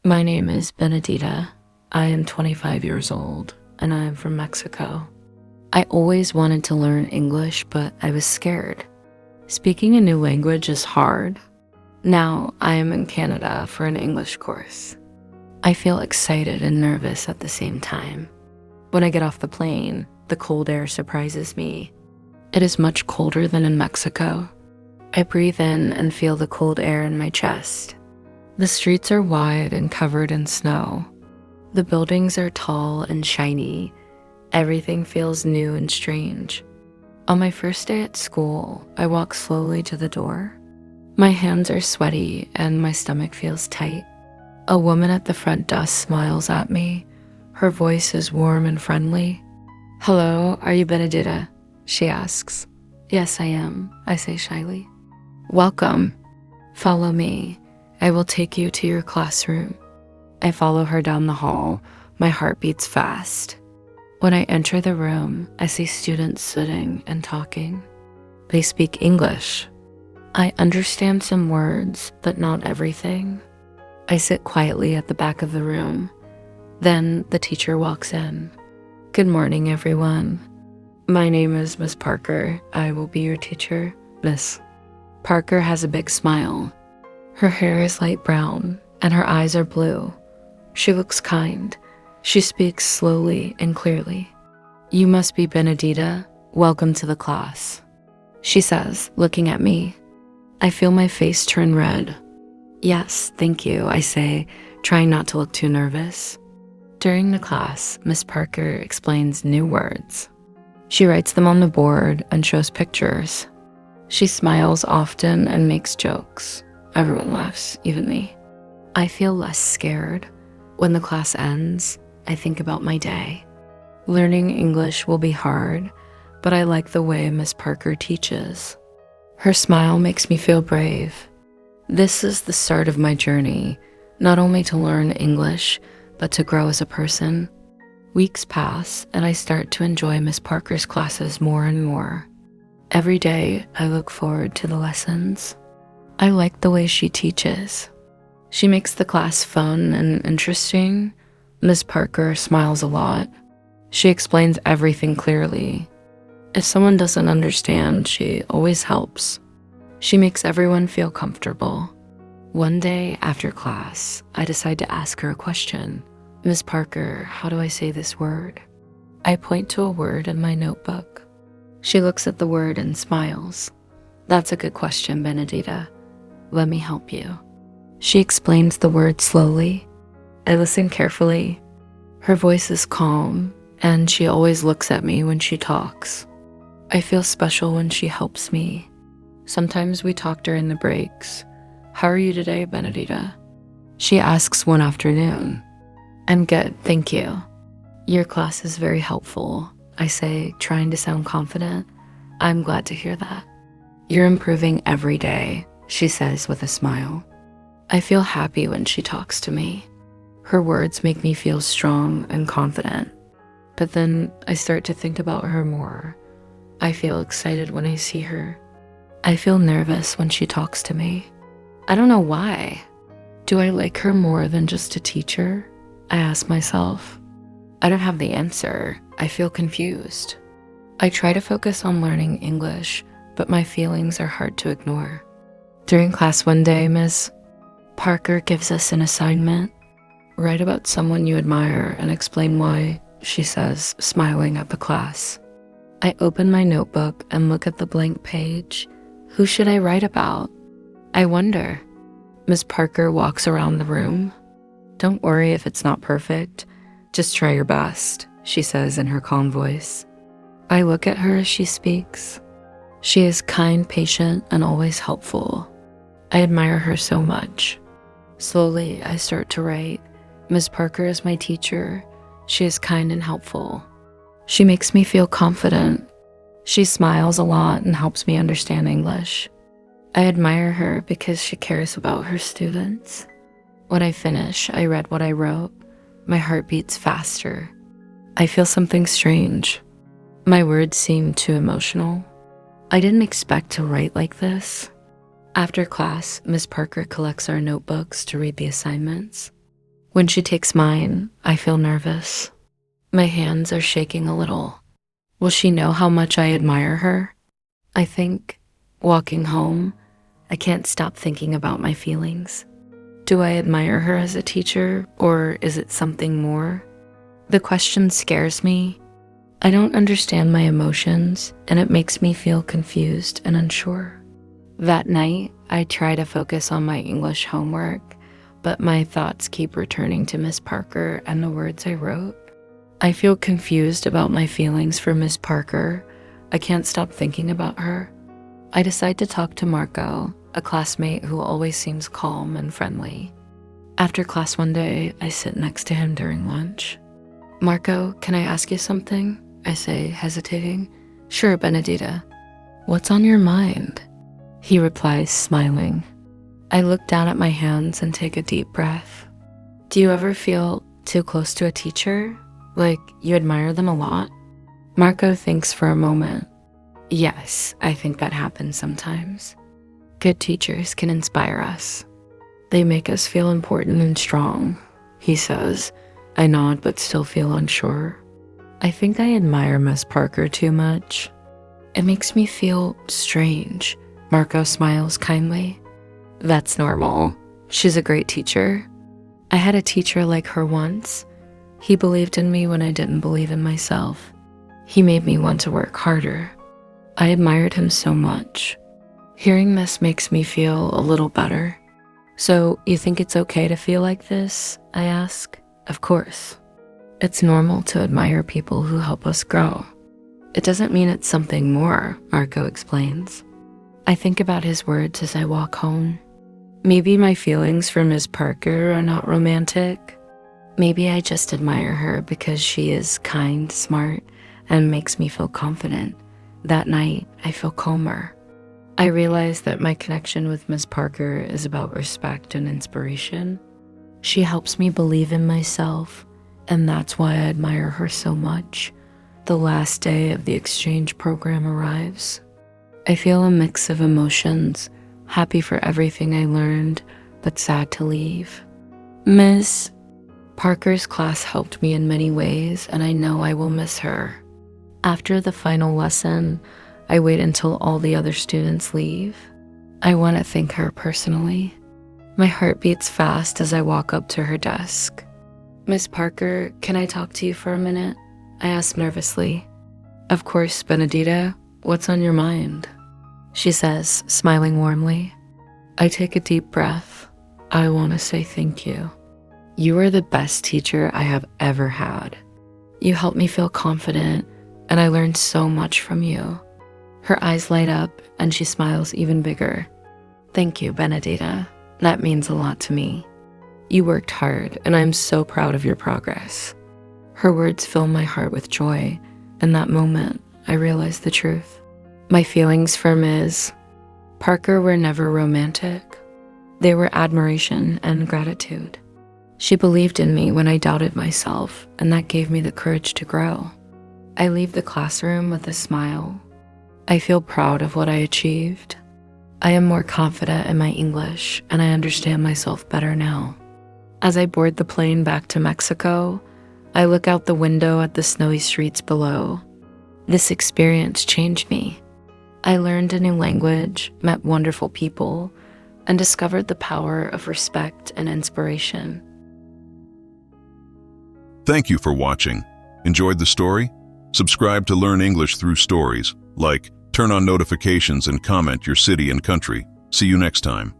My name is Benedita. I am 25 years old and I am from Mexico. I always wanted to learn English, but I was scared. Speaking a new language is hard. Now I am in Canada for an English course. I feel excited and nervous at the same time. When I get off the plane, the cold air surprises me. It is much colder than in Mexico. I breathe in and feel the cold air in my chest. The streets are wide and covered in snow. The buildings are tall and shiny. Everything feels new and strange. On my first day at school, I walk slowly to the door. My hands are sweaty and my stomach feels tight. A woman at the front desk smiles at me. Her voice is warm and friendly. "Hello, are you Benedita?" she asks. "Yes, I am," I say shyly. "Welcome. Follow me. I will take you to your classroom." I follow her down the hall. My heart beats fast. When I enter the room, I see students sitting and talking. They speak English. I understand some words, but not everything. I sit quietly at the back of the room. Then the teacher walks in. "Good morning, everyone. My name is Miss Parker. I will be your teacher, Miss." Parker has a big smile. Her hair is light brown and her eyes are blue. She looks kind. She speaks slowly and clearly. "You must be Benedita. Welcome to the class," she says, looking at me. I feel my face turn red. "Yes, thank you," I say, trying not to look too nervous. During the class, Miss Parker explains new words. She writes them on the board and shows pictures. She smiles often and makes jokes. Everyone laughs, even me. I feel less scared. When the class ends, I think about my day. Learning English will be hard, but I like the way Miss Parker teaches. Her smile makes me feel brave. This is the start of my journey, not only to learn English, but to grow as a person. Weeks pass, and I start to enjoy Miss Parker's classes more and more. Every day, I look forward to the lessons. I like the way she teaches. She makes the class fun and interesting. Miss Parker smiles a lot. She explains everything clearly. If someone doesn't understand, she always helps. She makes everyone feel comfortable. One day after class, I decide to ask her a question. "Miss Parker, how do I say this word?" I point to a word in my notebook. She looks at the word and smiles. "That's a good question, Benedita. Let me help you." She explains the word slowly. I listen carefully. Her voice is calm, and she always looks at me when she talks. I feel special when she helps me. Sometimes we talk during the breaks. "How are you today, Benedita?" She asks one afternoon. "I'm good, thank you." "Your class is very helpful," I say, trying to sound confident. "I'm glad to hear that." "You're improving every day," she says with a smile. I feel happy when she talks to me. Her words make me feel strong and confident. But then I start to think about her more. I feel excited when I see her. I feel nervous when she talks to me. I don't know why. Do I like her more than just a teacher? I ask myself. I don't have the answer. I feel confused. I try to focus on learning English, but my feelings are hard to ignore. During class one day, Miss Parker gives us an assignment. "Write about someone you admire and explain why," she says, smiling at the class. I open my notebook and look at the blank page. Who should I write about? I wonder. Miss Parker walks around the room. "Don't worry if it's not perfect. Just try your best," she says in her calm voice. I look at her as she speaks. She is kind, patient, and always helpful. I admire her so much. Slowly, I start to write. Miss Parker is my teacher. She is kind and helpful. She makes me feel confident. She smiles a lot and helps me understand English. I admire her because she cares about her students. When I finish, I read what I wrote. My heart beats faster. I feel something strange. My words seem too emotional. I didn't expect to write like this. After class, Miss Parker collects our notebooks to read the assignments. When she takes mine, I feel nervous. My hands are shaking a little. Will she know how much I admire her? I think, walking home, I can't stop thinking about my feelings. Do I admire her as a teacher, or is it something more? The question scares me. I don't understand my emotions, and it makes me feel confused and unsure. That night, I try to focus on my English homework, but my thoughts keep returning to Miss Parker and the words I wrote. I feel confused about my feelings for Miss Parker. I can't stop thinking about her. I decide to talk to Marco, a classmate who always seems calm and friendly. After class one day, I sit next to him during lunch. "Marco, can I ask you something?" I say, hesitating. "Sure, Benedita." "What's on your mind?" He replies, smiling. I look down at my hands and take a deep breath. "Do you ever feel too close to a teacher? Like you admire them a lot?" Marco thinks for a moment. "Yes, I think that happens sometimes. Good teachers can inspire us. They make us feel important and strong," he says. I nod but still feel unsure. I think I admire Miss Parker too much. It makes me feel strange. Marco smiles kindly. "That's normal. She's a great teacher. I had a teacher like her once. He believed in me when I didn't believe in myself. He made me want to work harder. I admired him so much." Hearing this makes me feel a little better. "So you think it's okay to feel like this?" I ask. "Of course. It's normal to admire people who help us grow. It doesn't mean it's something more," Marco explains. I think about his words as I walk home. Maybe my feelings for Miss Parker are not romantic. Maybe I just admire her because she is kind, smart, and makes me feel confident. That night, I feel calmer. I realize that my connection with Miss Parker is about respect and inspiration. She helps me believe in myself, and that's why I admire her so much. The last day of the exchange program arrives. I feel a mix of emotions, happy for everything I learned, but sad to leave. Miss Parker's class helped me in many ways, and I know I will miss her. After the final lesson, I wait until all the other students leave. I want to thank her personally. My heart beats fast as I walk up to her desk. "Miss Parker, can I talk to you for a minute?" I ask nervously. "Of course, Benedita. What's on your mind?" she says, smiling warmly. I take a deep breath. "I want to say thank you. You are the best teacher I have ever had. You helped me feel confident, and I learned so much from you." Her eyes light up, and she smiles even bigger. "Thank you, Benedita. That means a lot to me. You worked hard, and I'm so proud of your progress." Her words fill my heart with joy. In that moment, I realize the truth. My feelings for Ms. Parker were never romantic. They were admiration and gratitude. She believed in me when I doubted myself, and that gave me the courage to grow. I leave the classroom with a smile. I feel proud of what I achieved. I am more confident in my English, and I understand myself better now. As I board the plane back to Mexico, I look out the window at the snowy streets below. This experience changed me. I learned a new language, met wonderful people, and discovered the power of respect and inspiration. Thank you for watching. Enjoyed the story? Subscribe to learn English through stories. Like, turn on notifications and comment your city and country. See you next time.